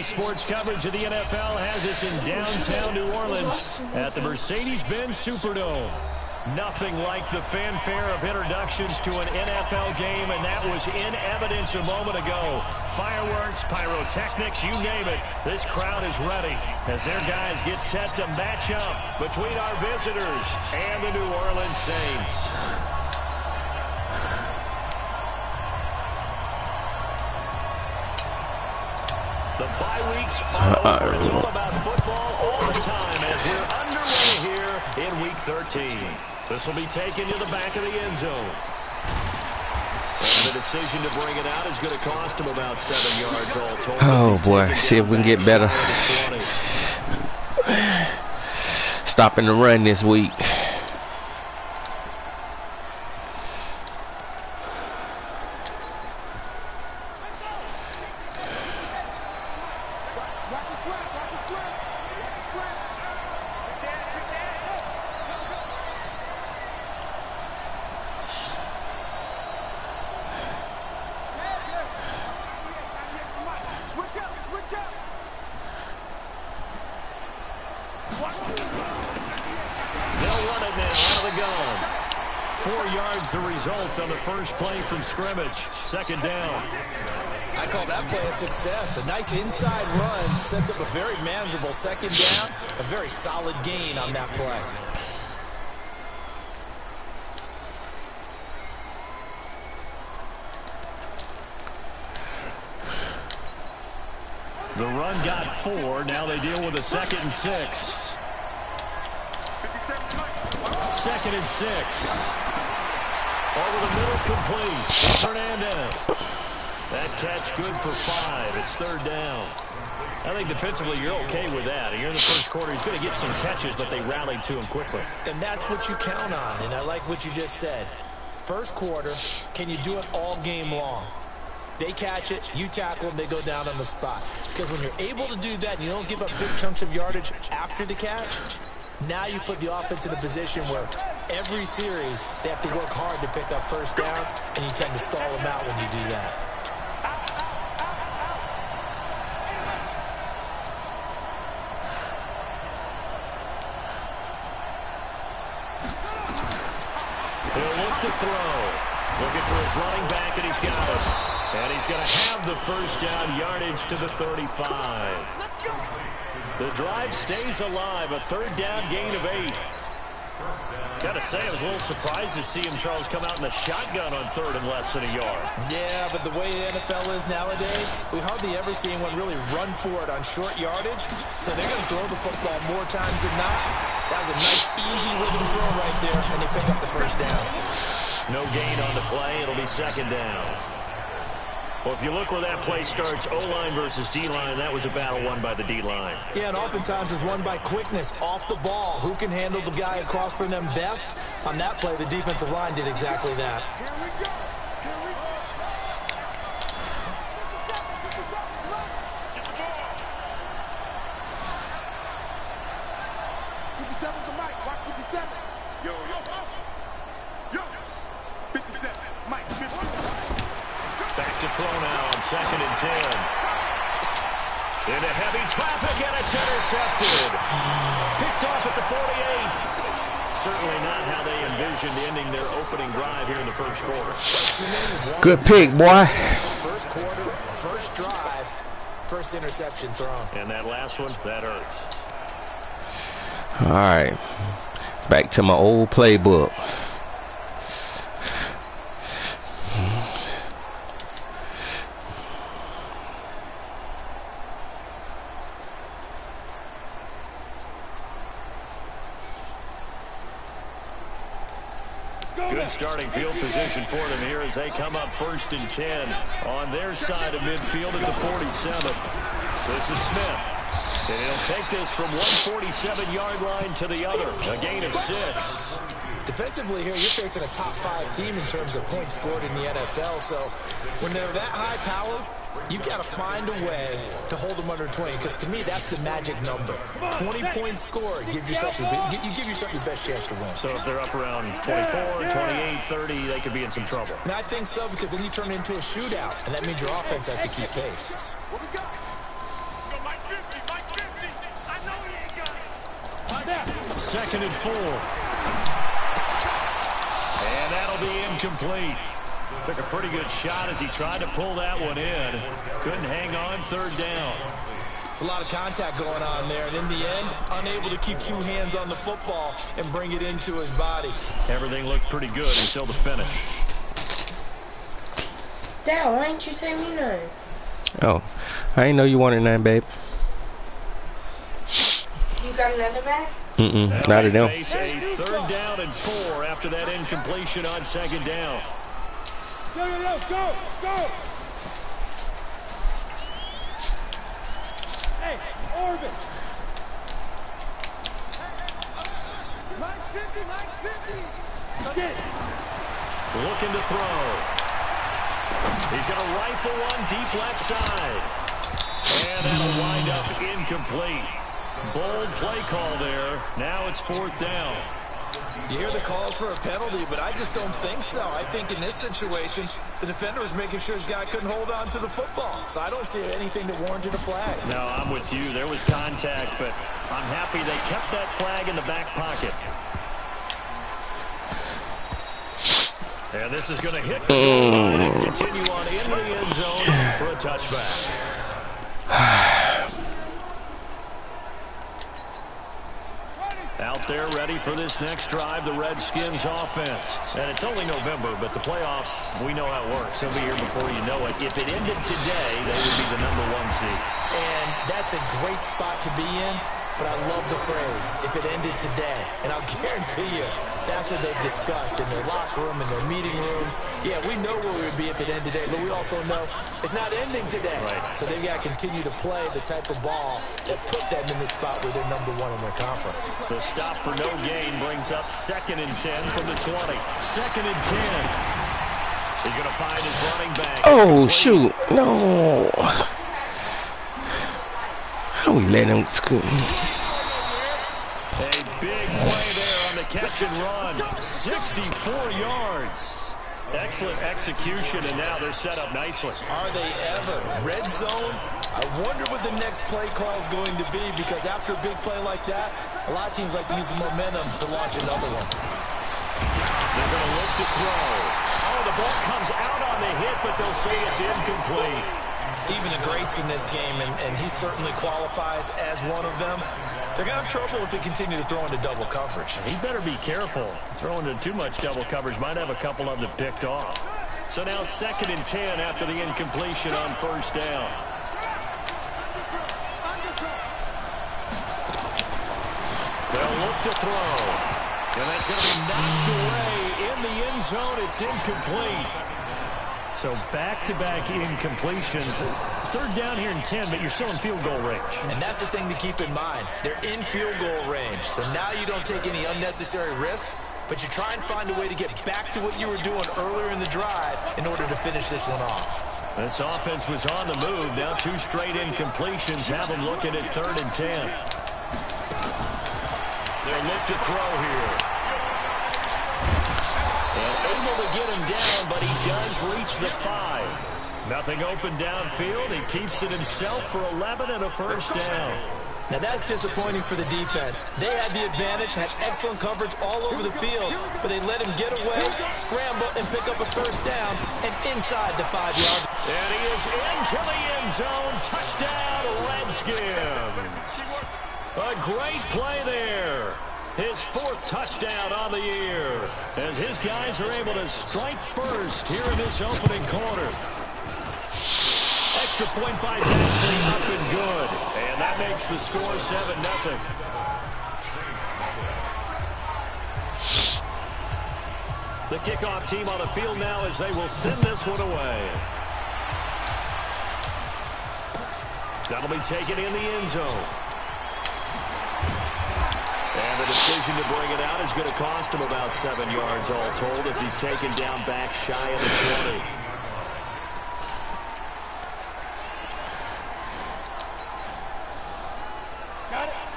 Today's sports coverage of the NFL has us in downtown New Orleans at the Mercedes-Benz Superdome. Nothing like the fanfare of introductions to an NFL game, and that was in evidence a moment ago. Fireworks, pyrotechnics, you name it. This crowd is ready as their guys get set to match up between our visitors and the New Orleans Saints. The bye weeks are over. It's all about football all the time as we're underway here in Week 13. This will be taken to the back of the end zone. And the decision to bring it out is going to cost him about 7 yards all total. Oh, boy. See if we can get better. Stopping the run this week. On the first play from scrimmage, second down. I call that play a success. A nice inside run sets up a very manageable second down. A very solid gain on that play. The run got 4. Now they deal with a 2nd and 6. 2nd and 6. Over the middle, complete. It's Hernandez. That catch good for 5. It's 3rd down. I think defensively you're okay with that. Here in the first quarter, he's going to get some catches, but they rallied to him quickly. And that's what you count on, and I like what you just said. First quarter, can you do it all game long? They catch it, you tackle them, they go down on the spot. Because when you're able to do that and you don't give up big chunks of yardage after the catch, now you put the offense in a position where every series they have to work hard to pick up first downs, and you tend to stall them out when you do that. He'll look to throw. Looking for his running back, and he's got it. And he's going to have the first down yardage to the 35. The drive stays alive, a 3rd down gain of 8. Gotta say, I was a little surprised to see him, Charles, come out in a shotgun on 3rd and less than a yard. Yeah, but the way the NFL is nowadays, we hardly ever see anyone really run for it on short yardage. So they're going to throw the football more times than not. That was a nice, easy rhythm throw right there, and they pick up the first down. No gain on the play. It'll be 2nd down. Well, if you look where that play starts, O-line versus D-line, that was a battle won by the D-line. Yeah, and oftentimes it's won by quickness off the ball. Who can handle the guy across from them best? On that play, the defensive line did exactly that. Back to throw now on 2nd and 10. Into heavy traffic, and it's intercepted. Picked off at the 48. Certainly not how they envisioned ending their opening drive here in the first quarter. Good pick, boy. First quarter, first drive, first interception thrown. And that last one, that hurts. All right. Back to my old playbook. Good starting field position for them here as they come up 1st and 10 on their side of midfield at the 47. This is Smith. And he'll take this from 147-yard line to the other. A gain of 6. Defensively here, you're facing a top 5 team in terms of points scored in the NFL. So when they're that high powered, you've got to find a way to hold them under 20, because to me, that's the magic number. 20 points scored, you give yourself your best chance to win. So if they're up around 24, 28, 30, they could be in some trouble. And I think so, because then you turn it into a shootout, and that means your offense has to keep pace. 2nd and 4. And that'll be incomplete. Took a pretty good shot as he tried to pull that one in. Couldn't hang on 3rd down. It's a lot of contact going on there, and in the end, unable to keep 2 hands on the football and bring it into his body. Everything looked pretty good until the finish. Dad, why didn't you say me none? Oh, I didn't know you wanted none, babe. You got another bag? Not enough. Face a 3rd down and 4 after that incompletion on 2nd down. Go! Hey, Orban. Mike's 50. Looking to throw. He's going to rifle one deep left side. And that'll wind up incomplete. Bold play call there. Now it's 4th down. You hear the calls for a penalty, but I just don't think so. I think in this situation, the defender was making sure his guy couldn't hold on to the football. So I don't see anything that warranted a flag. No, I'm with you. There was contact, but I'm happy they kept that flag in the back pocket. And this is going to hit the goal line and continue on into the end zone for a touchback. Out there ready for this next drive, the Redskins offense. And it's only November, but the playoffs, we know how it works. They'll be here before you know it. If it ended today, they would be the #1 seed. And that's a great spot to be in, but I love the phrase, if it ended today. And I'll guarantee you, that's what they've discussed in their locker room, in their meeting rooms. Yeah, we know where we would be if it ended today, but we also know it's not ending today. Right. So they've got to continue to play the type of ball that put them in the spot where they're #1 in their conference. The stop for no gain brings up 2nd and 10 from the 20. 2nd and 10. He's going to find his running back. Oh, shoot. No. How we let him scoot? A big play there on the catch and run. 64 yards. Excellent execution, and now they're set up nicely. Are they ever? Red zone? I wonder what the next play call is going to be, because after a big play like that, a lot of teams like to use the momentum to launch another one. They're going to look to throw. Oh, the ball comes out on the hit, but they'll say it's incomplete. Even the greats in this game, and he certainly qualifies as one of them, they're going to have trouble if they continue to throw into double coverage. He better be careful. Throwing into too much double coverage might have a couple of them picked off. So now 2nd and 10 after the incompletion on 1st down. They'll look to throw. And that's going to be knocked away in the end zone. It's incomplete. So back-to-back incompletions. 3rd down here in 10, but you're still in field goal range. And that's the thing to keep in mind. They're in field goal range. So now you don't take any unnecessary risks, but you try and find a way to get back to what you were doing earlier in the drive in order to finish this one off. This offense was on the move. Now 2 straight incompletions have them looking at 3rd and 10. They'll look to throw here. And able to get him down, but he does reach the 5. Nothing open downfield. He keeps it himself for 11 and a 1st down. Now that's disappointing for the defense. They had the advantage, had excellent coverage all over the field, but they let him get away, scramble, and pick up a 1st down and inside the 5-yard. And he is into the end zone. Touchdown, Redskins. A great play there. His 4th touchdown on the year as his guys are able to strike first here in this opening quarter. Extra point by Baxley, up and good. And that makes the score 7-0. The kickoff team on the field now as they will send this one away. That'll be taken in the end zone. And the decision to bring it out is going to cost him about 7 yards all told as he's taken down back shy of the 20.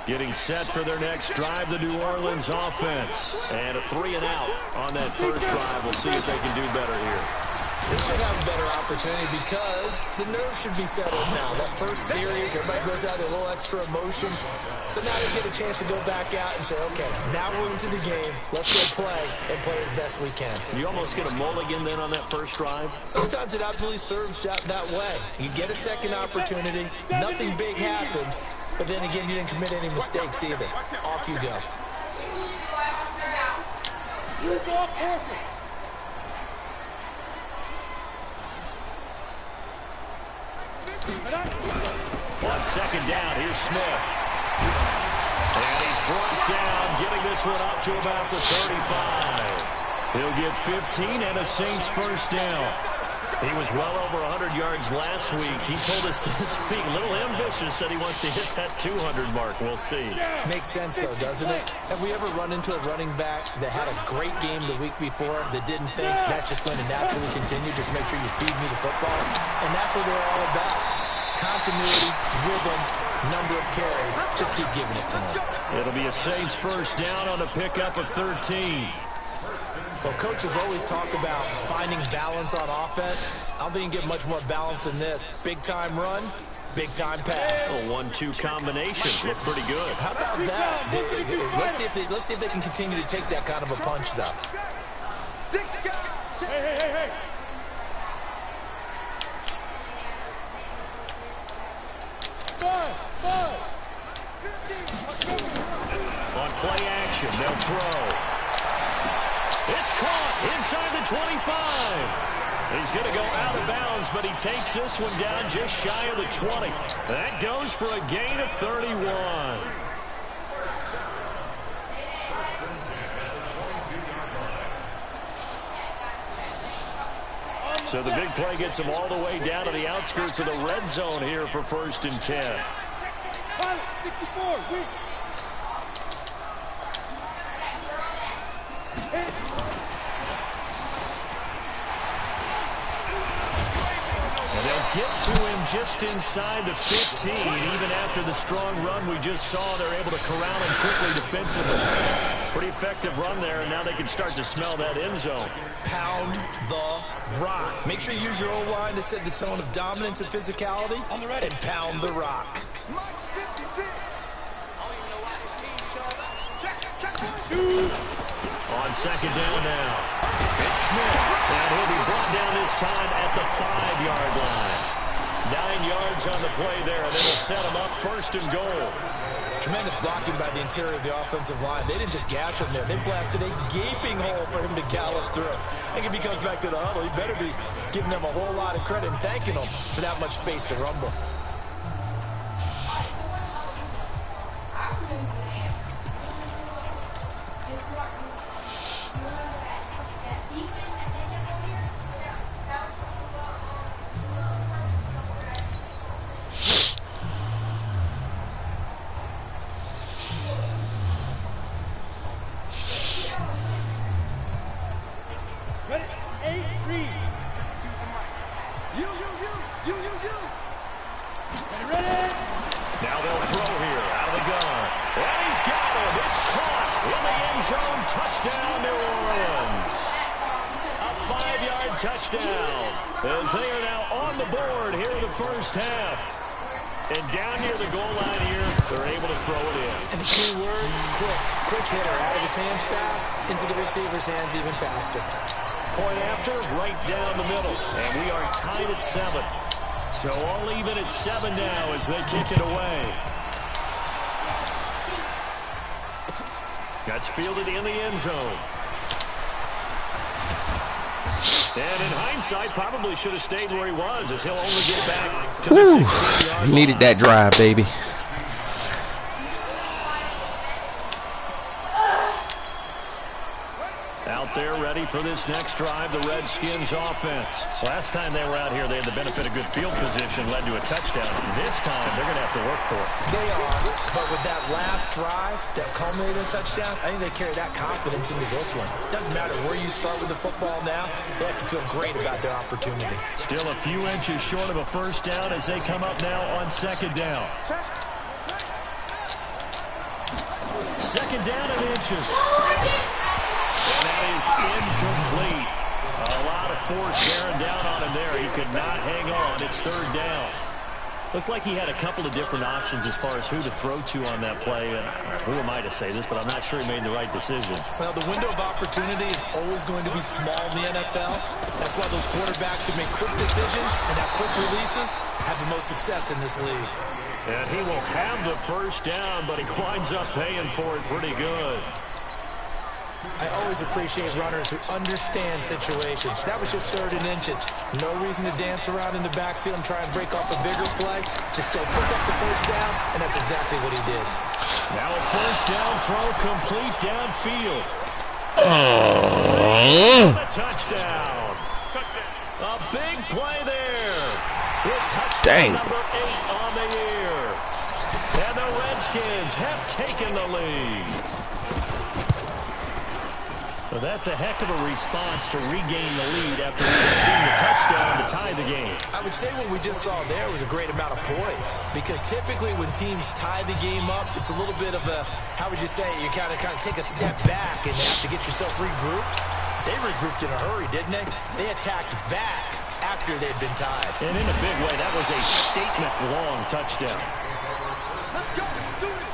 Getting set for their next drive, the New Orleans offense. And a 3-and-out on that first drive. We'll see if they can do better here. They should have a better opportunity because the nerves should be settled now. That first series, everybody goes out with a little extra emotion. So now they get a chance to go back out and say, okay, now we're into the game. Let's go play and play as best we can. You almost get a mulligan then on that first drive? Sometimes it absolutely serves that way. You get a second opportunity. Nothing big happened. But then again, you didn't commit any mistakes either. Off you go. You go perfect. On second down, here's Smith. And he's brought down, getting this one up to about the 35. He'll get 15 and a Saints first down. He was well over 100 yards last week. He told us this week, a little ambitious, said he wants to hit that 200 mark. We'll see. Makes sense, though, doesn't it? Have we ever run into a running back that had a great game the week before that didn't think that's just going to naturally continue? Just make sure you feed me the football. And that's what they're all about. Continuity, rhythm, number of carries. Just keep giving it to them. It'll be a Saints first down on a pickup of 13. Well, coaches always talk about finding balance on offense. I don't think you can get much more balance than this. Big-time run, big-time pass. A 1-2 combination. Look pretty good. How about that? Let's see if they can continue to take that kind of a punch, though. Hey. Five. On play action, they'll throw. It's caught inside the 25. He's going to go out of bounds, but he takes this one down just shy of the 20. That goes for a gain of 31. So the big play gets him all the way down to the outskirts of the red zone here for 1st and 10. 64, weak. And they'll get to him just inside the 15. Even after the strong run we just saw, they're able to corral him quickly defensively. Pretty effective run there, and now they can start to smell that end zone. Pound the rock. Make sure you use your O-line to set the tone of dominance and physicality, and pound the rock. On second down now, it's Smith, and he'll be brought down this time at the 5-yard line. 9 yards on the play there, and it'll set him up 1st and goal. Tremendous blocking by the interior of the offensive line. They didn't just gash him there. They blasted a gaping hole for him to gallop through. I think if he comes back to the huddle, he better be giving them a whole lot of credit and thanking them for that much space to rumble. Now they'll throw here out of the gun. And he's got him. It's caught in the end zone. Touchdown, New Orleans. A 5-yard touchdown as they are now on the board here in the first half. And down near the goal line here, they're able to throw it in. And the key word, quick. Quick hitter. Out of his hands fast, into the receiver's hands even faster. Point after, right down the middle. And we are tied at 7. So all even at 7 now as they kick it away. That's fielded in the end zone. And in hindsight, probably should have stayed where he was, as he'll only get back to the 16-yard line. Needed that drive, baby. Out there ready for this next drive, the Redskins offense. Last time they were out here, they had the benefit of good field position, led to a touchdown. This time, they're going to have to work for it. They are, but with that last drive that culminated in a touchdown, I think they carry that confidence into this one. Doesn't matter where you start with the football now, they have to feel great about their opportunity. Still a few inches short of a first down as they come up now on second down. Second down and inches. And that is incomplete. A lot of force bearing down on him there. He could not hang on. It's third down. Looked like he had a couple of different options as far as who to throw to on that play. And who am I to say this, but I'm not sure he made the right decision. Well, the window of opportunity is always going to be small in the NFL. That's why those quarterbacks who make quick decisions and have quick releases have the most success in this league. And he will have the first down, but he winds up paying for it pretty good. I always appreciate runners who understand situations. That was just 3rd and inches. No reason to dance around in the backfield and try and break off a bigger play. Just go pick up the first down, and that's exactly what he did. Now a first down throw complete downfield. A touchdown. A big play there. With touchdown number 8 on the year. And the Redskins have taken the lead. Well, that's a heck of a response to regain the lead after we had seen the touchdown to tie the game. I would say what we just saw there was a great amount of poise, because typically when teams tie the game up, it's a little bit of a, how would you say, you kind of take a step back and have to get yourself regrouped. They regrouped in a hurry, didn't they? They attacked back after they'd been tied. And in a big way, that was a statement-long touchdown. Let's go. Do it.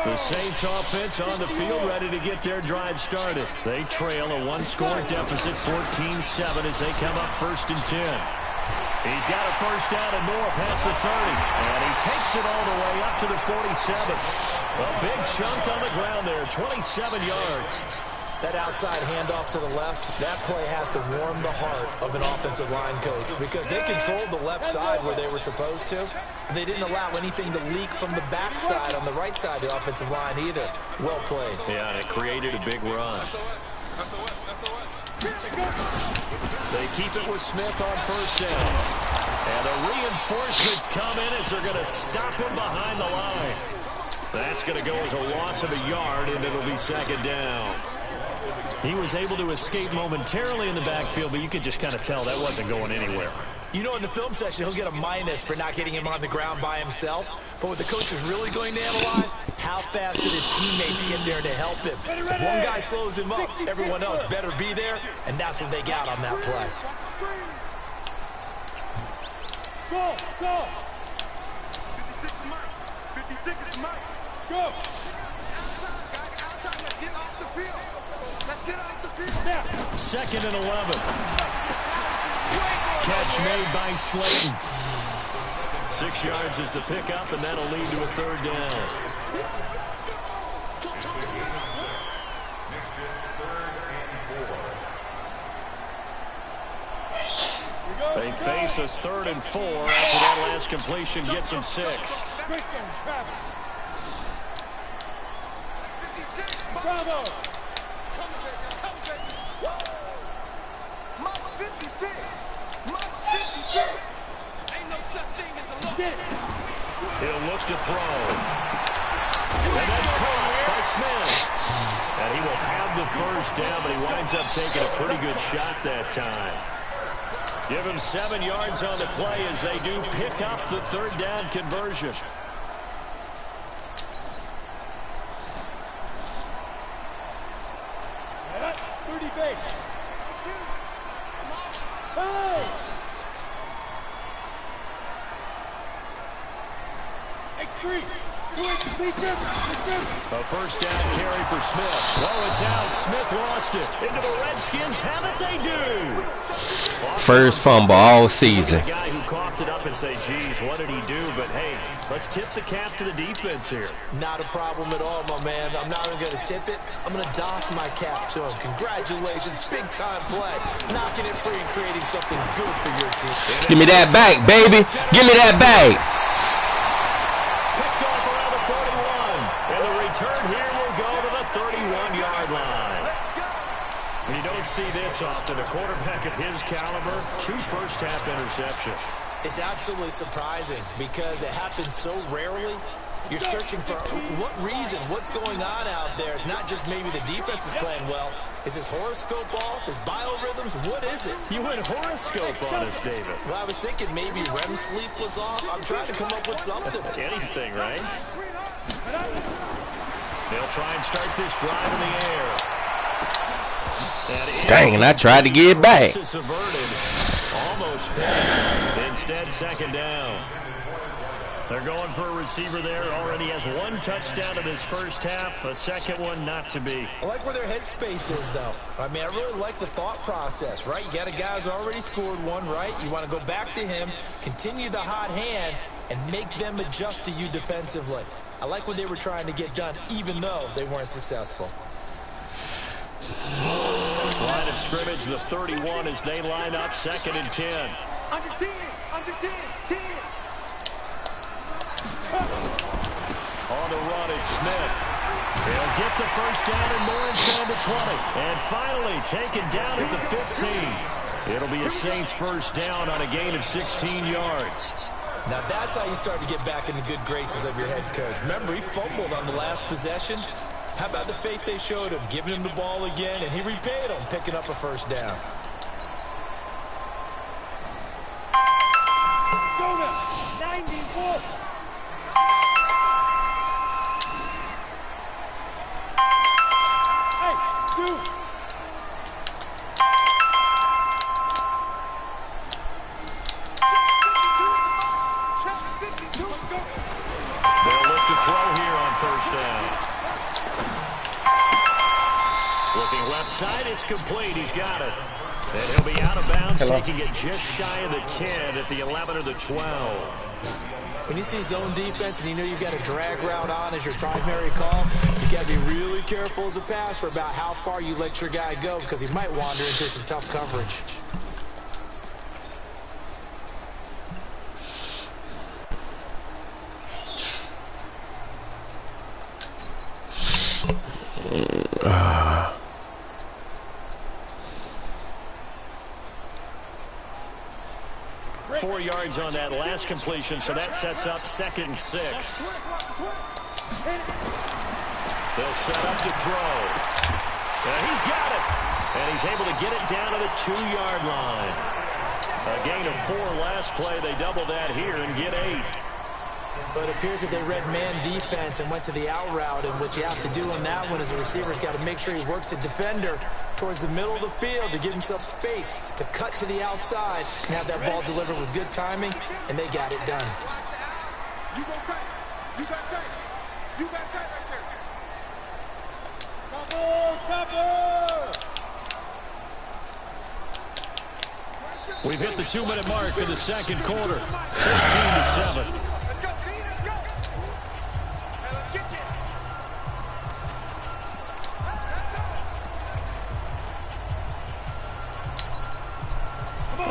The Saints offense on the field, ready to get their drive started. They trail a one-score deficit, 14-7, as they come up 1st and 10. He's got a first down and more past the 30. And he takes it all the way up to the 47. A big chunk on the ground there, 27 yards. That outside handoff to the left, that play has to warm the heart of an offensive line coach, because they controlled the left side where they were supposed to. They didn't allow anything to leak from the backside on the right side of the offensive line either. Well played. Yeah, and it created a big run. They keep it with Smith on first down. And the reinforcements come in as they're going to stop him behind the line. That's going to go as a loss of a yard, and it'll be 2nd down. He was able to escape momentarily in the backfield, but you could just kind of tell that wasn't going anywhere. You know, in the film session, he'll get a minus for not getting him on the ground by himself. But what the coach is really going to analyze, how fast did his teammates get there to help him? If one guy slows him up, everyone else better be there, and that's what they got on that play. Go, go. 56 is Mike. 56 is Mike. Go. Let's get off the field. Let's get off the field. Now. 2nd and 11. Catch made by Slayton. 6 yards is the pickup, and that'll lead to a 3rd down. They face a 3rd and 4 after that last completion gets them 6. Bravo. Mama 56. Mama 56. Ain't no such thing as a look. He'll look to throw. And that's caught by Smith. And he will have the first down, but he winds up taking a pretty good shot that time. Give him 7 yards on the play as they do pick up the 3rd down conversion. A first down carry for Smith. Oh, it's out. Smith lost it. Into the Redskins. Have it they do. First fumble all season. The guy who coughed it up and say, geez, what did he do? But, hey, let's tip the cap to the defense here. Not a problem at all, my man. I'm not even going to tip it. I'm going to doff my cap to him. Congratulations. Big-time play. Knocking it free and creating something good for your team. Give me that back, baby. Give me that back. Picked off around the 41. And the return here will go to the 31-yard line. You don't see this often. A quarterback of his caliber, 2 first-half interceptions. It's absolutely surprising because it happens so rarely. You're searching for what reason, what's going on out there. It's not just maybe the defense is playing well. Is his horoscope off? His biorhythms sometimes, what is it? You went horoscope on us, David. Well, I was thinking maybe REM sleep was off. I'm trying to come up with something. Anything, right? They'll try and start this drive in the air. Dang, and I tried to get it back. Averted. Almost picked. Instead, second down. They're going for a receiver there. Already has one touchdown in his first half. A second one not to be. I like where their headspace is, though. I mean, I really like the thought process, right? You got a guy who's already scored one, right? You want to go back to him, continue the hot hand, and make them adjust to you defensively. I like what they were trying to get done, even though they weren't successful. Line of scrimmage, the 31 as they line up, 2nd and 10. Under 10, under 10, 10. On the run, it's Smith. He'll get the first down and more inside the 20. And finally taken down at the 15. It'll be a Saints first down on a gain of 16 yards. Now that's how you start to get back in the good graces of your head coach. Remember, he fumbled on the last possession. How about the faith they showed him, giving him the ball again, and he repaid them, picking up a first down. Go now. 94. Hey, dude. They'll look to throw here on first down. Looking left side, it's complete. He's got it. And he'll be out of bounds, taking it just shy of the 10 at the 11 or the 12. When you see zone defense and you know you've got a drag route on as your primary call, you got to be really careful as a passer about how far you let your guy go because he might wander into some tough coverage. Four yards on that last completion, so that sets up 2nd and 6. They'll set up to throw. And he's got it. And he's able to get it down to the 2-yard line. A gain of 4 last play. They double that here and get 8. But it appears that they read man defense and went to the out route, and what you have to do on that one is the receiver's got to make sure he works the defender towards the middle of the field to give himself space to cut to the outside and have that ball delivered with good timing, and they got it done. You go tight. You got tight. You got tight right there. Cover, cover. We've hit the 2-minute mark in the second quarter. 14-7. Let's go, Steve. Let's go. Hey, let's get there.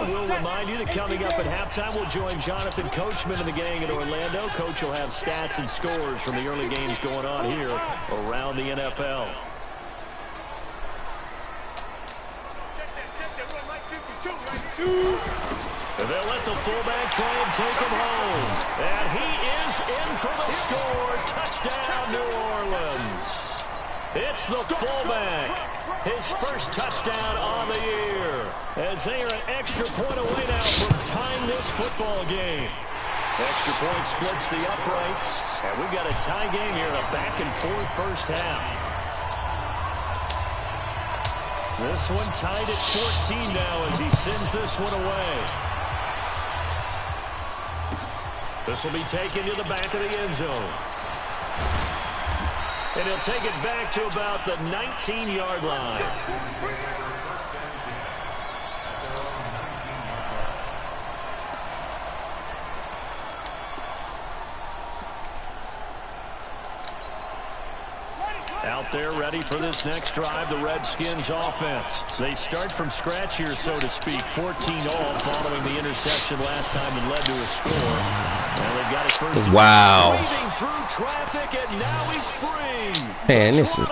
We'll remind you that coming up at halftime, we'll join Jonathan Coachman and the gang in Orlando. Coach will have stats and scores from the early games going on here around the NFL. Check that. Run like 52 right here. They'll let the fullback try and take him home. And he is in for the score. Touchdown, New Orleans. It's the fullback. His first touchdown on the year. As they are an extra point away now from tying this football game. Extra point splits the uprights. And we've got a tie game here in a back-and-forth first half. This one tied at 14 now as he sends this one away. This will be taken to the back of the end zone. And he'll take it back to about the 19-yard line. Out there ready for this next drive, the Redskins offense. They start from scratch here, so to speak. 14-all following the interception last time that led to a score. And they've got it first. Wow. Weaving through traffic, and now he's free. Man, this is...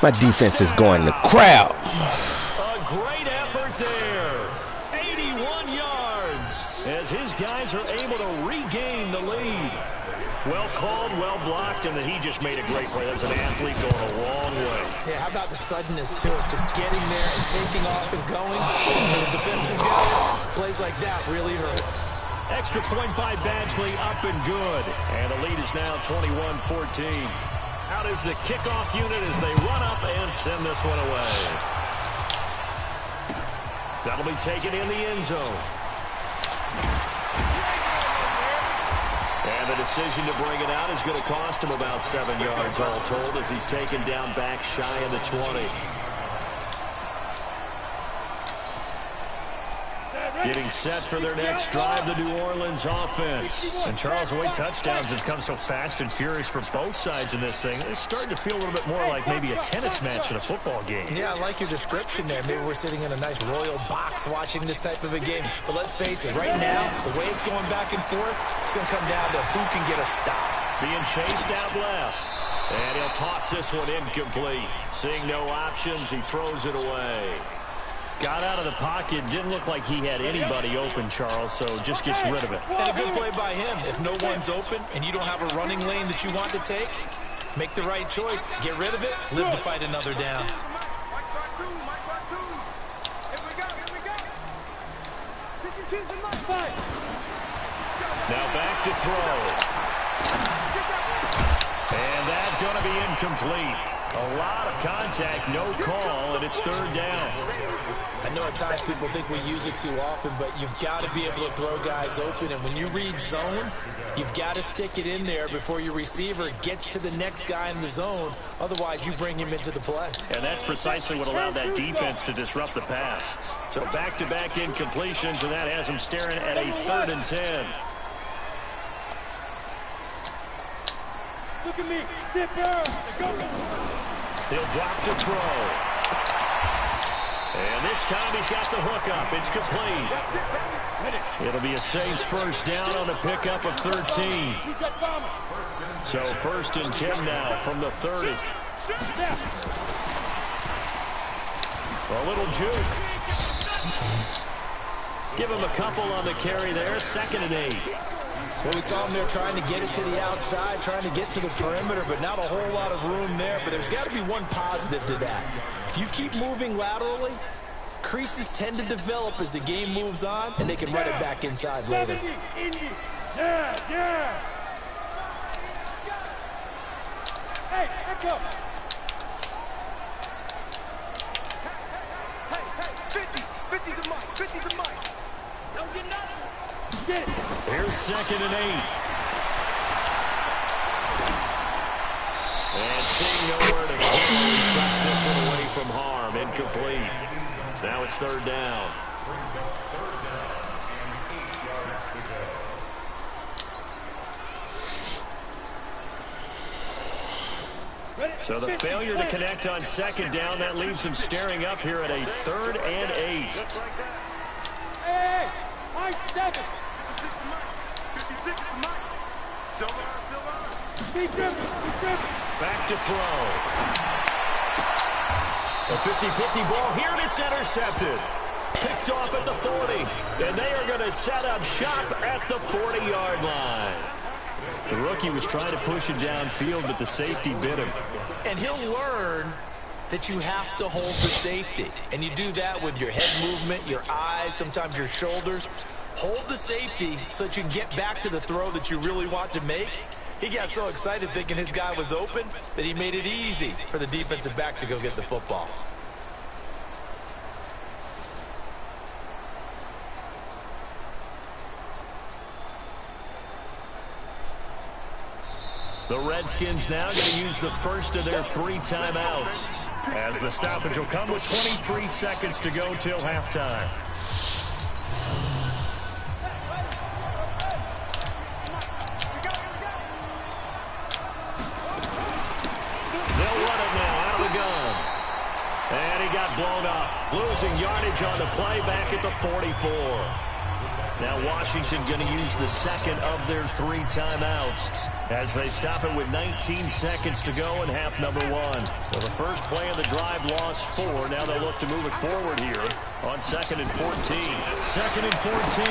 My defense is going to crowd. A great effort there. 81 yards. as his guys are able to regain the lead. Well called, well blocked, and then he just made a great play. That was an athlete going a long way. Yeah, how about the suddenness to it? Just getting there and taking off and going. For the defensive guys, plays like that really hurt. Extra point by Badgley, up and good. And the lead is now 21-14. Out is the kickoff unit as they run up and send this one away. That'll be taken in the end zone. And the decision to bring it out is going to cost him about 7 yards all told as he's taken down back shy of the 20. Getting set for their next drive, the New Orleans offense. And Charles, the way touchdowns have come so fast and furious for both sides in this thing, it's starting to feel a little bit more like maybe a tennis match in a football game. Yeah, I like your description there. Maybe we're sitting in a nice royal box watching this type of a game. But let's face it, right now, the way it's going back and forth, it's going to come down to who can get a stop. Being chased out left. And he'll toss this one incomplete. Seeing no options, he throws it away. Got out of the pocket. Didn't look like he had anybody open, Charles, so just gets rid of it. And a good play by him. If no one's open and you don't have a running lane that you want to take, make the right choice. Get rid of it. Live to fight another down. Now back to throw. And that's going to be incomplete. A lot of contact, no call, and it's third down. I know at times people think we use it too often, but you've got to be able to throw guys open. And when you read zone, you've got to stick it in there before your receiver gets to the next guy in the zone. Otherwise, you bring him into the play. And that's precisely what allowed that defense to disrupt the pass. So back-to-back incompletions, and that has him staring at a 3rd and 10. Look at me. Sit down. Go. He'll drop to throw. And this time he's got the hook up. It's complete. It'll be a Saints first down on the pickup of 13. So 1st and 10 now from the 30. A little juke. Give him a couple on the carry there. 2nd and 8. Well, we saw him there trying to get it to the outside, trying to get to the perimeter, but not a whole lot of room there. But there's got to be one positive to that. If you keep moving laterally, creases tend to develop as the game moves on, and they can run it back inside later. Yeah. Hey, back up. Hey, 50 the mic, 50 the mic. Don't get nothing. Here's 2nd and 8. And seeing nowhere to go, he chucks this one away from harm. Incomplete. Now it's 3rd down. So the failure to connect on 2nd down, that leaves him staring up here at a 3rd and 8. Hey, 7. 56 Mike. Silver. Back to throw. A 50-50 ball here, and it's intercepted. Picked off at the 40. And they are going to set up shop at the 40-yard line. The rookie was trying to push it downfield, but the safety bit him. And he'll learn that you have to hold the safety. And you do that with your head movement, your eyes, sometimes your shoulders. Hold the safety so that you can get back to the throw that you really want to make. He got so excited thinking his guy was open that he made it easy for the defensive back to go get the football. The Redskins now going to use the first of their 3 timeouts, as the stoppage will come with 23 seconds to go till halftime. They'll run it now out of the gun. And he got blown up, losing yardage on the play back at the 44. Now Washington going to use the second of their 3 timeouts as they stop it with 19 seconds to go in half number 1. So the first play of the drive lost 4. Now they'll look to move it forward here on 2nd and 14. 2nd and 14.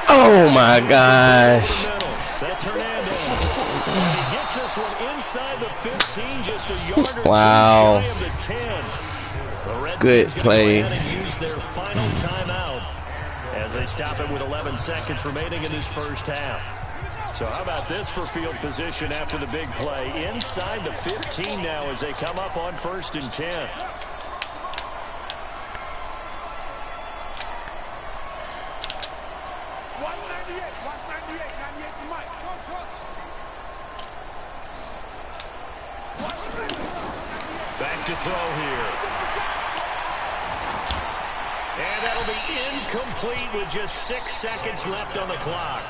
Oh my gosh. That's Hernandez. And he gets this one inside the 15, just a yard or two Wow. shy of the 10. The Redskins Good play. go ahead and use their final timeout as they stop it with 11 seconds remaining in this first half. So how about this for field position after the big play? Inside the 15 now as they come up on 1st and 10. Back to throw here. And that'll be incomplete with just 6 seconds left on the clock.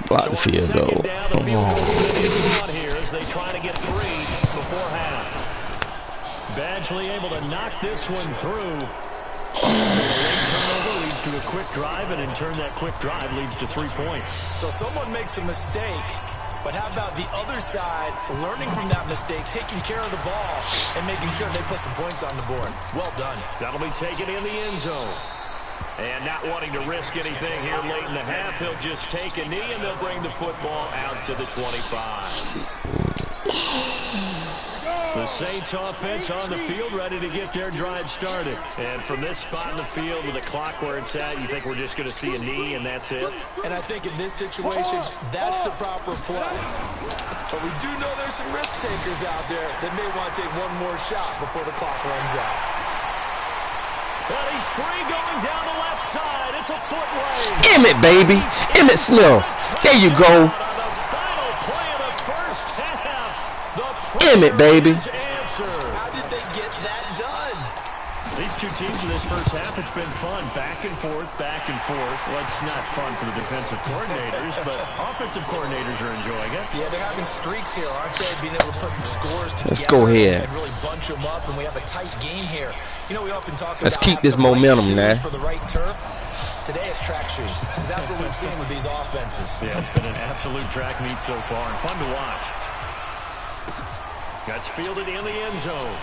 Block the field goal. Come on. It's on here as they try to get 3 before half. Badgley able to knock this one through. So a late turnover leads to a quick drive, and in turn that quick drive leads to 3 points. So someone makes a mistake, but how about the other side learning from that mistake, taking care of the ball, and making sure they put some points on the board? Well done. That'll be taken in the end zone. And not wanting to risk anything here late in the half, he'll just take a knee, and they'll bring the football out to the 25. The Saints offense on the field, ready to get their drive started. And from this spot in the field with the clock where it's at, you think we're just going to see a knee and that's it? And I think in this situation, that's the proper play. But we do know there's some risk takers out there that may want to take one more shot before the clock runs out. And he's free going down the left side. It's a foot race. Emmett, baby. Emmett Smith. There you go. On the final play of the first half, the Emmett, baby. How did they get that done? These two teams in this first half, it's been fun. Back and forth, back and forth. Well, it's not fun for the defensive coordinators, but offensive coordinators are enjoying it. Yeah, they're having streaks here, aren't they? Being able to put scores together. Let's go ahead. And really bunch them up, and we have a tight game here. You know, we often talk Let's about keep this having the right momentum, man. shoes for the right turf. Today it's track shoes. That's what we've seen with these offenses. Yeah, it's been an absolute track meet so far and fun to watch. That's fielded in the end zone.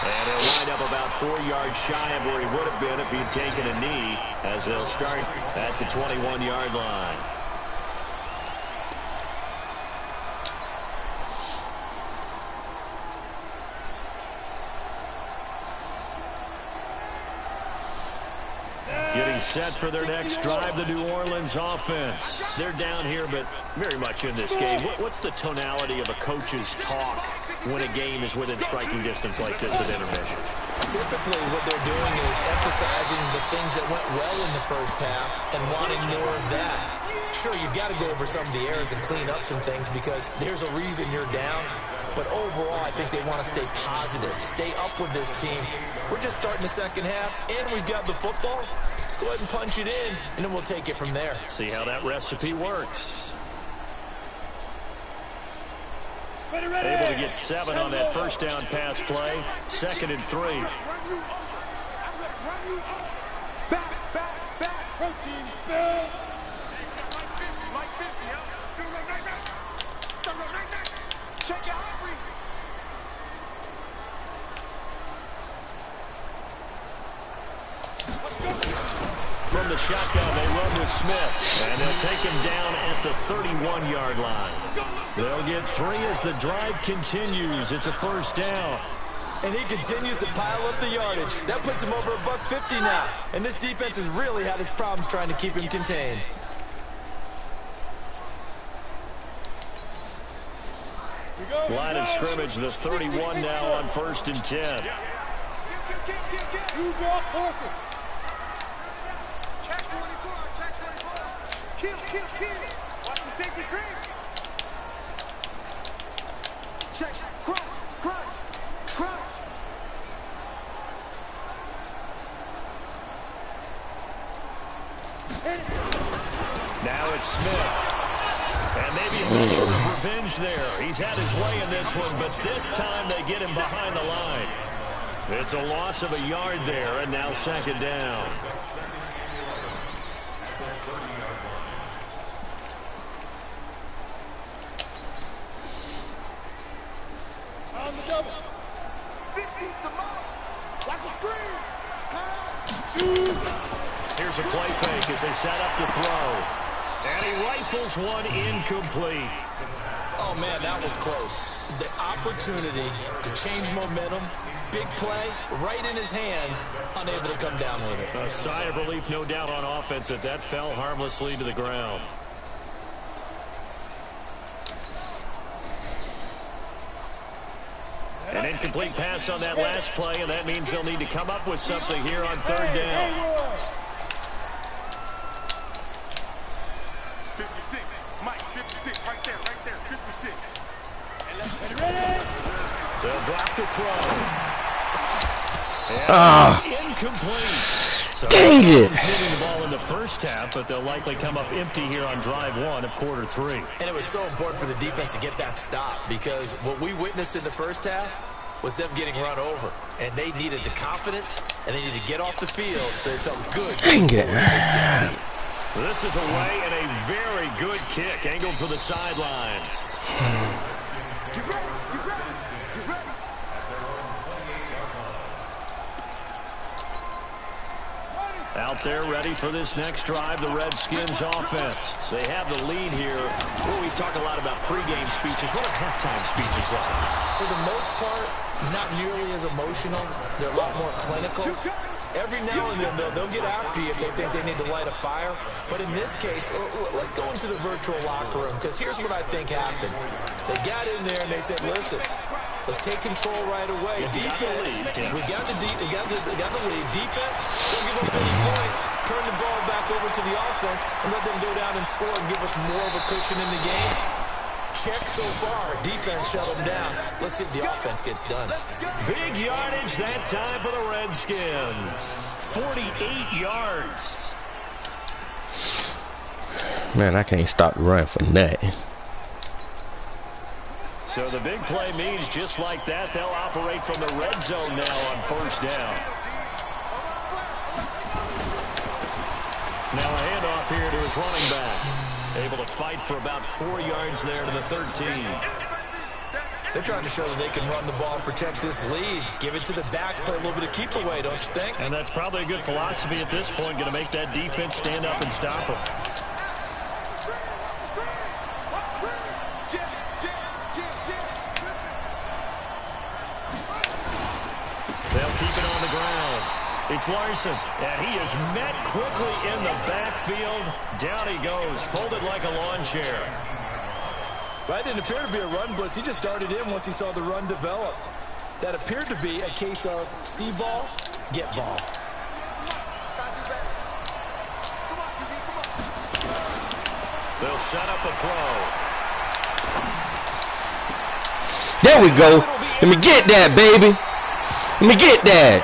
And he'll wind up about 4 yards shy of where he would have been if he'd taken a knee, as they'll start at the 21-yard line. Getting set for their next drive, the New Orleans offense. They're down here, but very much in this game. What's the tonality of a coach's talk when a game is within striking distance like this at intermission? Typically, what they're doing is emphasizing the things that went well in the first half and wanting more of that. Sure, you've got to go over some of the errors and clean up some things because there's a reason you're down. But overall, I think they want to stay positive, stay up with this team. We're just starting the second half, and we've got the football. Let's go ahead and punch it in, and then we'll take it from there. See how that recipe works. Able to get 7 on that first down pass play. 2nd and 3. Back, protein spill. Check out every. From the shotgun, they run with Smith, and they'll take him down at the 31-yard line. They'll get 3 as the drive continues. It's a first down. And he continues to pile up the yardage. That puts him over $150 now. And this defense has really had its problems trying to keep him contained. Line of scrimmage, the 31 now on 1st and 10. You draw forfeit. Check 24, check 24. Kill. Watch the safety cream. Check, crunch. Now it's Smith. And maybe a picture of revenge there. He's had his way in this one, but this time they get him behind the line. It's a loss of a yard there, and now second down. On the double. 50 the mark. Watch the screen. Here's a play fake as they set up to throw. And he rifles one incomplete. Oh, man, that was close. The opportunity to change momentum, big play, right in his hands, unable to come down with it. A sigh of relief, no doubt, on offense that fell harmlessly to the ground. An incomplete pass on that last play, and that means they'll need to come up with something here on third down. 56. Mike, 56. Right there, 56. They'll drop the throw. And it's incomplete. So dang it. moving the ball in the first half, but they'll likely come up empty here on drive one of quarter three. And it was so important for the defense to get that stop, because what we witnessed in the first half was them getting run over. And they needed the confidence, and they needed to get off the field so they felt good. Dang it. This is away and a very good kick, angled for the sidelines. Get ready, get ready, get ready. Out there ready for this next drive, the Redskins offense. They have the lead here. Well, we talk a lot about pregame speeches. What are halftime speeches like? For the most part, not nearly as emotional. They're a lot more clinical. Every now and then, they'll get after you if they think they need to light a fire. But in this case, let's go into the virtual locker room, because here's what I think happened. They got in there and they said, listen, let's take control right away. Defense, we got the lead. Defense, don't give up any points. Turn the ball back over to the offense and let them go down and score and give us more of a cushion in the game. Check so far. Defense shut them down. Let's see if the offense gets done. Big yardage that time for the Redskins. 48 yards. Man, I can't stop the run for nothing. So the big play means just like that, they'll operate from the red zone now on first down. Now a handoff here to his running back. Able to fight for about 4 yards there to the 13. They're trying to show that they can run the ball and protect this lead. Give it to the backs, play a little bit of keep away, don't you think? And that's probably a good philosophy at this point, going to make that defense stand up and stop them. They'll keep it on the ground. It's Larson, and he is met quickly in the backfield. Down he goes, folded like a lawn chair. That didn't appear to be a run blitz. He just darted in once he saw the run develop. That appeared to be a case of see ball, get ball. They'll set up a throw. There we go. Let me get that, baby. Let me get that.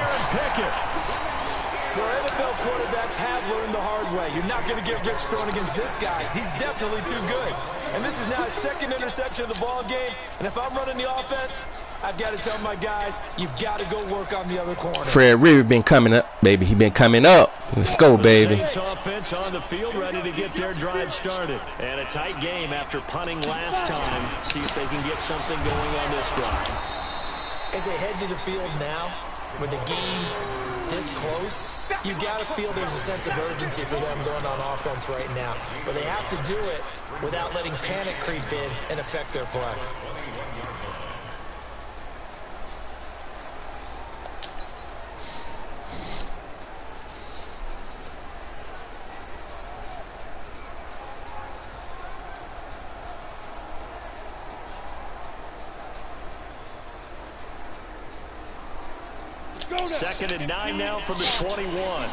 Well, NFL quarterbacks have learned the hard way. You're not going to get rich throwing against this guy. He's definitely too good. And this is now his second interception of the ball game. And if I'm running the offense, I've got to tell my guys, you've got to go work on the other corner. Fred Rivers been coming up, baby. He been coming up. Let's go, baby. The Saints offense on the field, ready to get their drive started. And a tight game after punting last time. See if they can get something going on this drive. As they head to the field now, with the game this close, you got to feel there's a sense of urgency for them going on offense right now. But they have to do it without letting panic creep in and affect their play. Second and 9 now from the 21.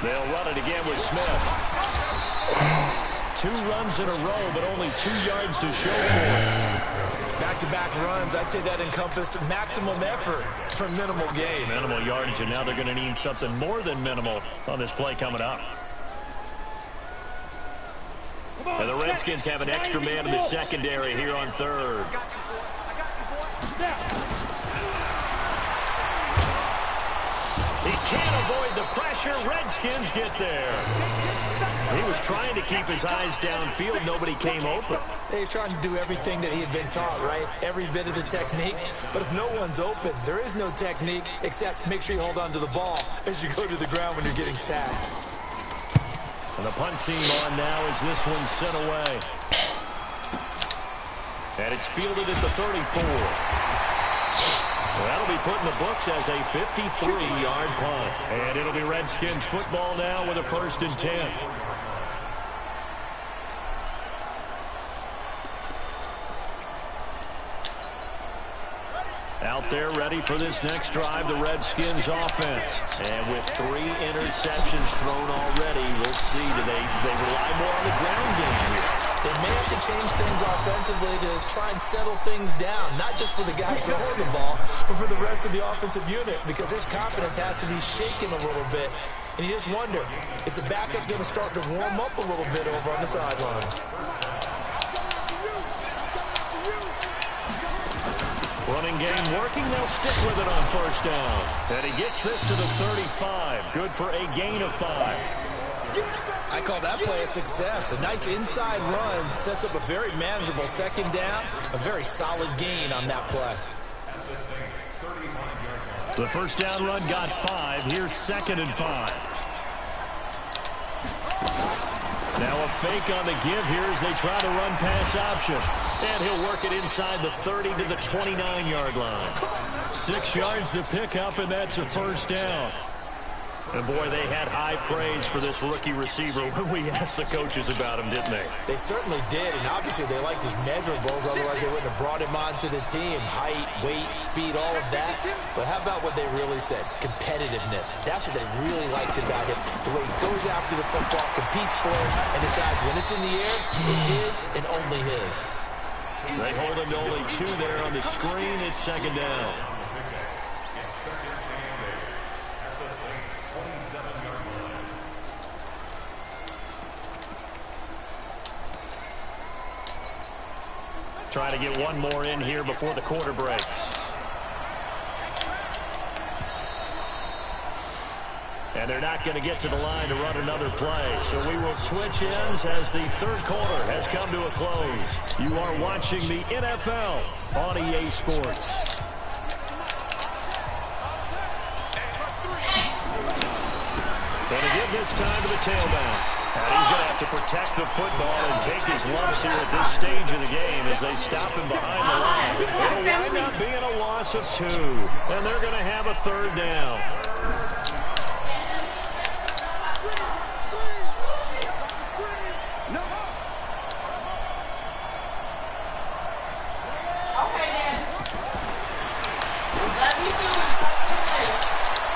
They'll run it again with Smith. 2 runs in a row, but only 2 yards to show for it. Back back-to-back runs, I'd say that encompassed maximum effort for minimal gain. Minimal yardage, and now they're going to need something more than minimal on this play coming up. And the Redskins have an extra man in the secondary here on third. He can't avoid the pressure. Redskins get there. He was trying to keep his eyes downfield. Nobody came open. He's trying to do everything that he had been taught, right? Every bit of the technique. But if no one's open, there is no technique except make sure you hold on to the ball as you go to the ground when you're getting sacked. And the punt team on now as this one's sent away. And it's fielded at the 34. Well, that'll be put in the books as a 53-yard punt. And it'll be Redskins football now with a 1st and 10. Out there ready for this next drive, the Redskins offense. And with 3 interceptions thrown already, we'll see. Do they rely more on the ground game here? They may have to change things offensively to try and settle things down, not just for the guy throwing the ball, but for the rest of the offensive unit, because his confidence has to be shaken a little bit. And you just wonder, is the backup going to start to warm up a little bit over on the sideline? Running game working. They'll stick with it on 1st down. And he gets this to the 35. Good for a gain of 5. I call that play a success. A nice inside run sets up a very manageable 2nd down. A very solid gain on that play. The 1st down run got 5. Here's 2nd and 5. Now a fake on the give here as they try to run pass option. And he'll work it inside the 30 to the 29-yard line. 6 yards to pick up, and that's a 1st down. And, boy, they had high praise for this rookie receiver when we asked the coaches about him, didn't they? They certainly did, and obviously they liked his measurables. Otherwise, they wouldn't have brought him onto the team. Height, weight, speed, all of that. But how about what they really said? Competitiveness. That's what they really liked about him. The way he goes after the football, competes for it, and decides when it's in the air, it's his and only his. They hold him to only 2 there on the screen. It's 2nd down. Try to get one more in here before the quarter breaks. And they're not going to get to the line to run another play. So we will switch ends as the 3rd quarter has come to a close. You are watching the NFL on EA Sports. Going to give this time to the tailback. And he's going to have to protect the football and take his lumps here at this stage of the game as they stop him behind the line. It'll wind up being a loss of 2. And they're going to have a 3rd down.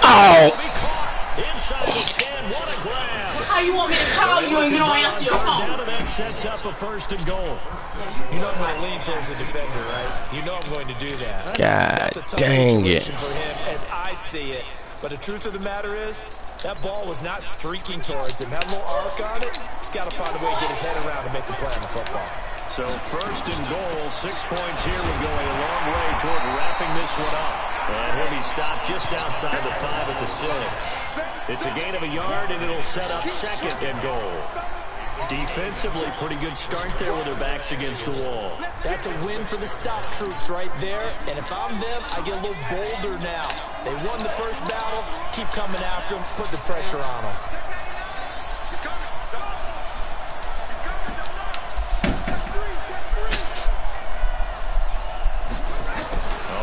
Oh! Inside the 10, what a grab. How you want me to call you and you don't answer your phone? Down, and that sets up a 1st and goal. You know I'm going to lean towards the defender, right? You know I'm going to do that. God That's a tough dang it. situation for him as I see it. But the truth of the matter is, that ball was not streaking towards him. Had a little arc on it. He's got to find a way to get his head around and make the play on the football. So 1st and goal, 6 points here would go a long way toward wrapping this one up. And he'll be stopped just outside the 5 at the 6. It's a gain of a yard, and it'll set up 2nd and goal. Defensively, pretty good start there with their backs against the wall. That's a win for the stop troops right there. And if I'm them, I get a little bolder now. They won the 1st battle. Keep coming after them. Put the pressure on them.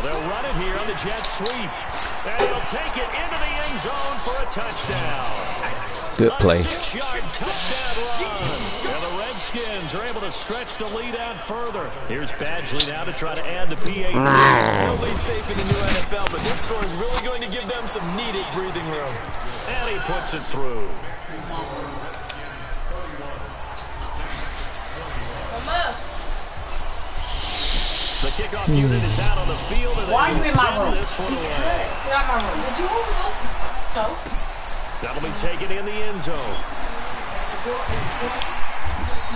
They'll run it here on the jet sweep. And he'll take it into the end zone for a touchdown. Good play. A 6-yard touchdown run. And the Redskins are able to stretch the lead out further. Here's Badgley now to try to add the PAT. No lead safe in the new NFL, but this score is really going to give them some needed breathing room. And he puts it through. The kickoff unit is out on the field, and Why are you in my room? this one away. Get out my room. Did you overlook? So? That'll be taken in the end zone.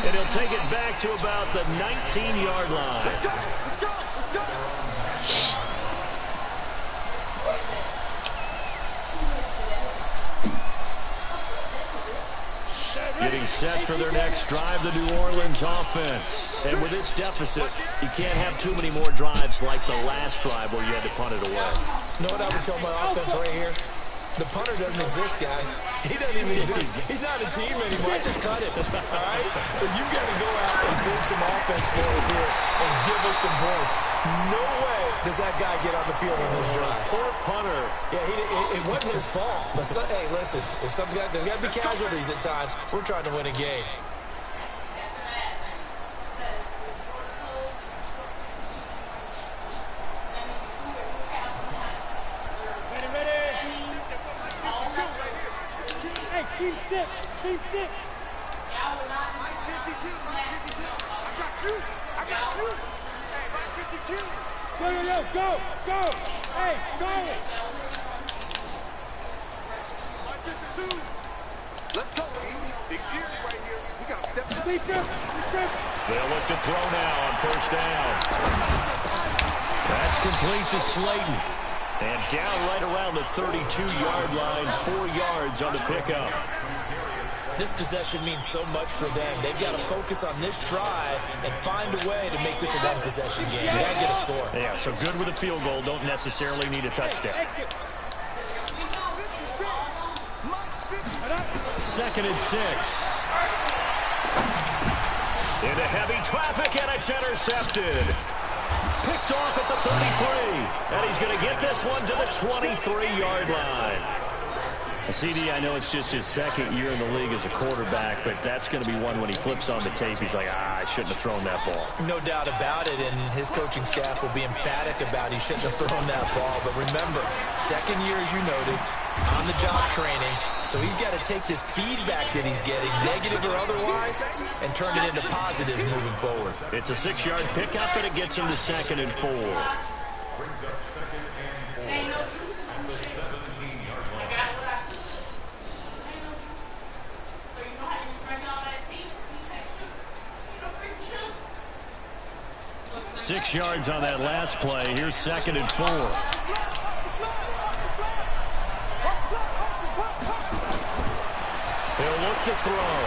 And he'll take it back to about the 19-yard line. Let's go. Getting set for their next drive, the New Orleans offense. And with this deficit, you can't have too many more drives like the last drive where you had to punt it away. You know what I would tell my offense right here? The punter doesn't exist, guys. He doesn't even exist. He's not a team anymore. I just cut it. All right? So you've got to go out and create some offense for us here and give us some points. No way does that guy get on the field on this drive. Poor punter. Yeah, it wasn't his fault. But hey, listen, if there's got to be casualties at times. We're trying to win a game. Keep stick. Keep stick. Mike 52. I got you. Hey, Mike 52. Go. Hey, Charlie. Mike 52. Let's go. Big series right here. We got to step up. They'll look to throw now on first down. That's complete to Slayton. And down right around the 32-yard line, 4 yards on the pickup. This possession means so much for them. They've got to focus on this drive and find a way to make this a one-possession game. They got to get a score. Yeah, so good with a field goal. Don't necessarily need a touchdown. 2nd and 6. Into heavy traffic, and it's intercepted. Picked off at the 33, and he's going to get this one to the 23-yard line. CD, I know it's just his 2nd year in the league as a quarterback, but that's going to be one when he flips on the tape, he's like, I shouldn't have thrown that ball. No doubt about it, and his coaching staff will be emphatic about he shouldn't have thrown that ball. But remember, 2nd year, as you noted, on-the-job training, so he's got to take this feedback that he's getting, negative or otherwise, and turn it into positives moving forward. It's a 6-yard pickup, and it gets him to 2nd and 4. Six yards on that last play. Here's 2nd and 4. He'll look to throw.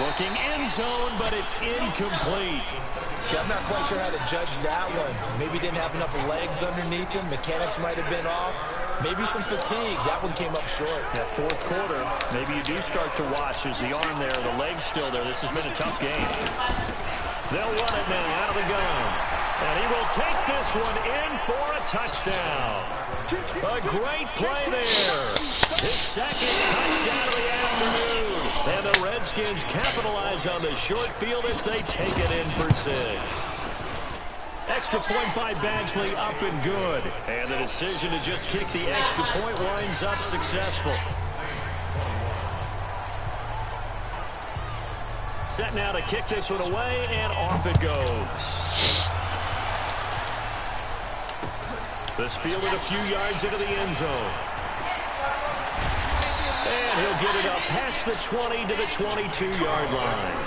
Looking end zone, but it's incomplete. I'm not quite sure how to judge that one. Maybe didn't have enough legs underneath him. Mechanics might have been off. Maybe some fatigue. That one came up short. That 4th quarter, maybe you do start to watch as the arm there, the leg's still there. This has been a tough game. They'll run it now out of the gun. And he will take this one in for a touchdown. A great play there. His 2nd touchdown of the afternoon. And the Redskins capitalize on the short field as they take it in for 6. Extra point by Badgley, up and good. And the decision to just kick the extra point winds up successful. Set now to kick this one away, and off it goes. This fielded a few yards into the end zone. And he'll get it up past the 20 to the 22-yard line.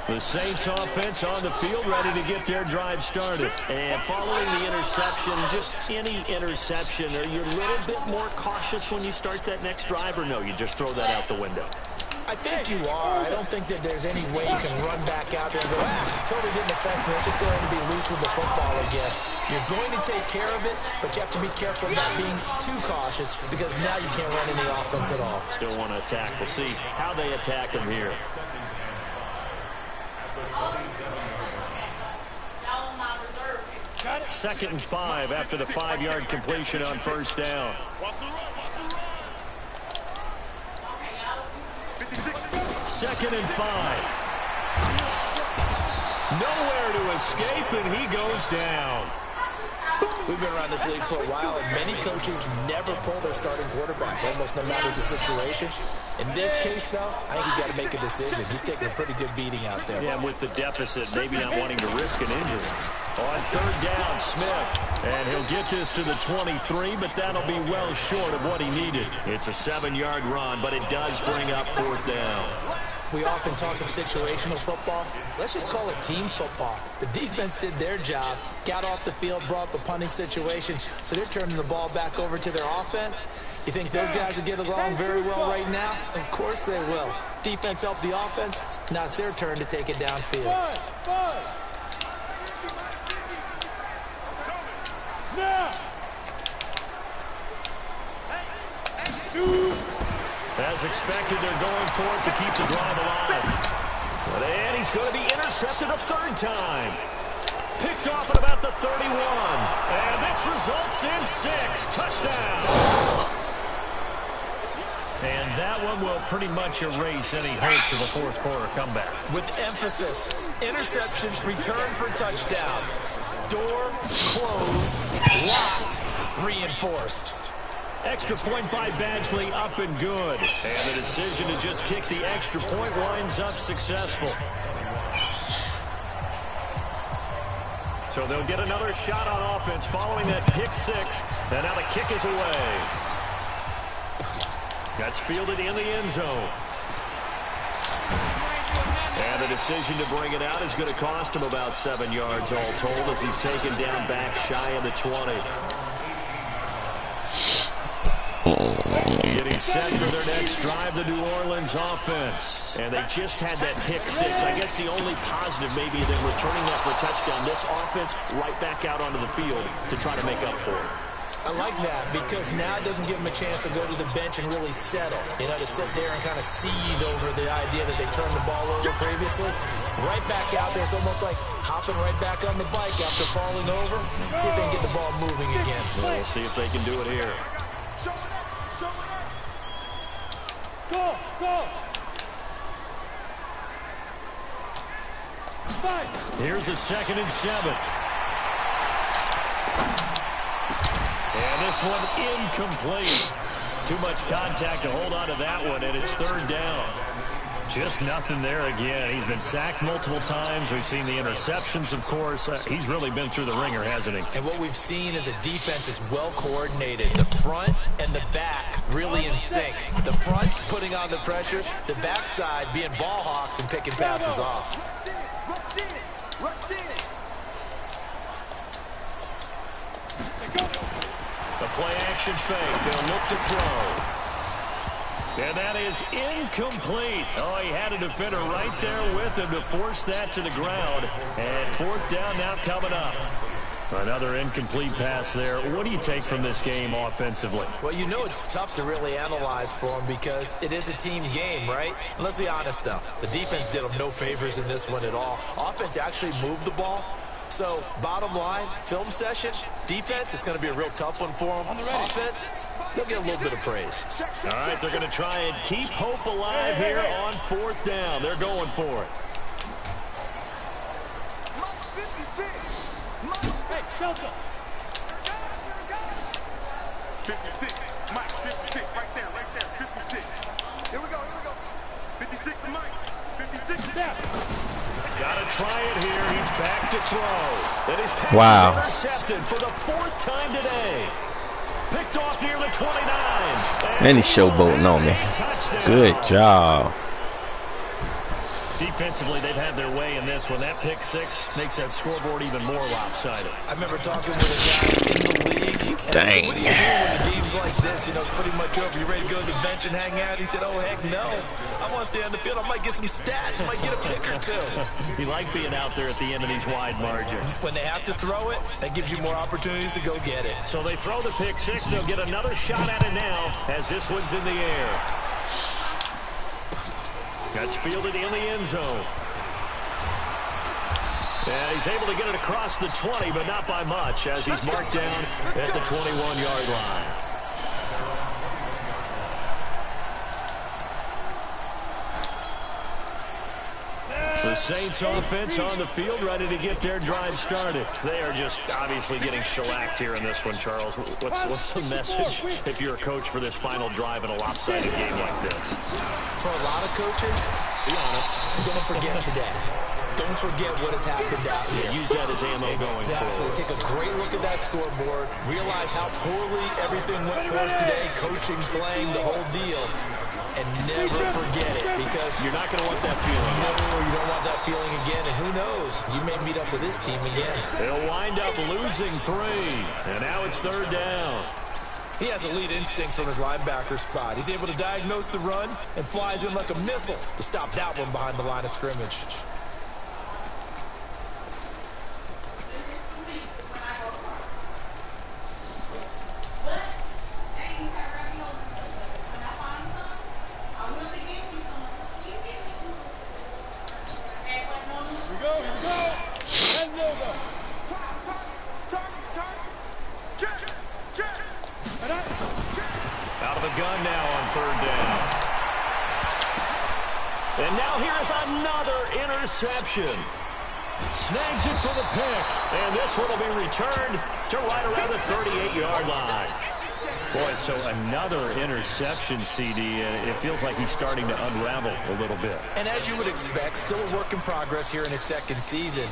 The Saints offense on the field, ready to get their drive started. And following the interception, just any interception, are you a little bit more cautious when you start that next drive, or no, you just throw that out the window? I think you are. I don't think that there's any way you can run back out there and go, totally didn't affect me. Let's just go ahead and be loose with the football again. You're going to take care of it, but you have to be careful of not being too cautious because now you can't run any offense at all. Still want to attack. We'll see how they attack him here. Got it. 2nd and 5 after the 5-yard completion on first down. Watch the run. 2nd and 5. Nowhere to escape, and he goes down. We've been around this league for a while, and many coaches never pull their starting quarterback, almost no matter the situation. In this case, though, I think he's got to make a decision. He's taking a pretty good beating out there. Yeah, with the deficit, maybe not wanting to risk an injury. On third down, Smith. And he'll get this to the 23, but that'll be well short of what he needed. It's a 7-yard run, but it does bring up fourth down. We often talk of situational football. Let's just call it team football. The defense did their job, got off the field, brought the punting situation, so they're turning the ball back over to their offense. You think those guys will get along very well right now? Of course they will. Defense helps the offense. Now it's their turn to take it downfield. Now. As expected, they're going for it to keep the drive alive. And he's going to be intercepted a third time. Picked off at about the 31. And this results in 6. Touchdown. And that one will pretty much erase any hopes of a fourth quarter comeback. With emphasis, interception, return for touchdown. Door closed, locked, reinforced. Extra point by Badgley, up and good. And the decision to just kick the extra point winds up successful. So they'll get another shot on offense following that pick 6. And now the kick is away. That's fielded in the end zone. And the decision to bring it out is going to cost him about 7 yards all told as he's taken down back shy of the 20. Getting set for their next drive, the New Orleans offense. And they just had that pick 6. I guess the only positive maybe than returning that for a touchdown. This offense right back out onto the field to try to make up for it. I like that because now it doesn't give them a chance to go to the bench and really settle. You know, to sit there and kind of seethe over the idea that they turned the ball over previously. Right back out there. It's almost like hopping right back on the bike after falling over. See if they can get the ball moving again. Well, we'll see if they can do it here. Go, go. Here's a 2nd and 7. And this one incomplete. Too much contact to hold on to that one, and it's 3rd down. Just nothing there again. He's been sacked multiple times. We've seen the interceptions, of course. He's really been through the ringer, hasn't he? And what we've seen is a defense that's well coordinated. The front and the back really in sync. The front putting on the pressure, the backside being ball hawks and picking passes off. Rush in. The play action fake. They'll look to throw. And that is incomplete. Oh, he had a defender right there with him to force that to the ground. And 4th down now coming up. Another incomplete pass there. What do you take from this game offensively? Well, you know it's tough to really analyze for them because it is a team game, right? And let's be honest, though. The defense did them no favors in this one at all. Offense actually moved the ball. So, bottom line, film session, defense is going to be a real tough one for them. Offense, they'll get a little bit of praise. All right, they're going to try and keep hope alive here on 4th down. They're going for it. Hey, Delta. 56. Mike, 56. Right there. 56. Here we go. 56 to Mike. 56 to Step. Got to try it here. He's back to throw. And his pass is intercepted for the 4th time today. Picked off near the 29. And he's showboating on me. Good job. Defensively, they've had their way in this one. That pick 6 makes that scoreboard even more lopsided. I remember talking with a guy in the league. And Dang. I said, what do you do when the game's like this? You know, it's pretty much over. You ready to go to the bench and hang out? He said, oh, heck no. I want to stay on the field. I might get some stats. I might get a pick or 2. You like being out there at the end of these wide margins. When they have to throw it, that gives you more opportunities to go get it. So they throw the pick 6. They'll get another shot at it now as this one's in the air. That's fielded in the end zone. And he's able to get it across the 20, but not by much, as he's marked down at the 21-yard line. The The Saints offense on the field, ready to get their drive started. They are just obviously getting shellacked here in this one, Charles. What's the message if you're a coach for this final drive in a lopsided game like this? For a lot of coaches, be honest, don't forget today. Don't forget what has happened out here. Use that as ammo going forward. Take a great look at that scoreboard. Realize how poorly everything went for us today. Coaching, playing, the whole deal. And never forget it, because you're not going to want that feeling. No, you don't want that feeling again. And who knows? You may meet up with this team again. They'll wind up losing 3. And now it's 3rd down. He has elite instincts from his linebacker spot. He's able to diagnose the run and flies in like a missile to stop that one behind the line of scrimmage. Out of the gun now on 3rd down. And now here is another interception. Snags it for the pick. And this one will be returned to right around the 38-yard line. Boy, so another interception, CD, and it feels like he's starting to unravel a little bit. And as you would expect, still a work in progress here in his 2nd season.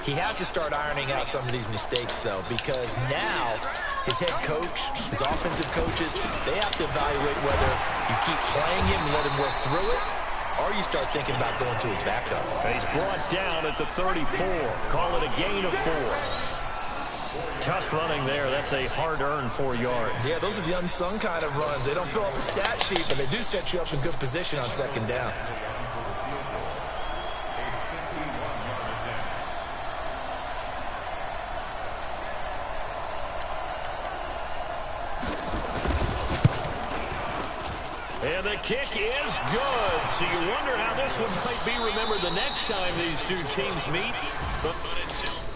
He has to start ironing out some of these mistakes, though, because now his head coach, his offensive coaches, they have to evaluate whether you keep playing him and let him work through it, or you start thinking about going to his backup. And he's brought down at the 34. Call it a gain of 4. Tough running there. That's a hard-earned 4 yards. Yeah, those are the unsung kind of runs. They don't fill up the stat sheet, but they do set you up in good position on 2nd down. And the kick is good. So you wonder how this one might be remembered the next time these two teams meet. But until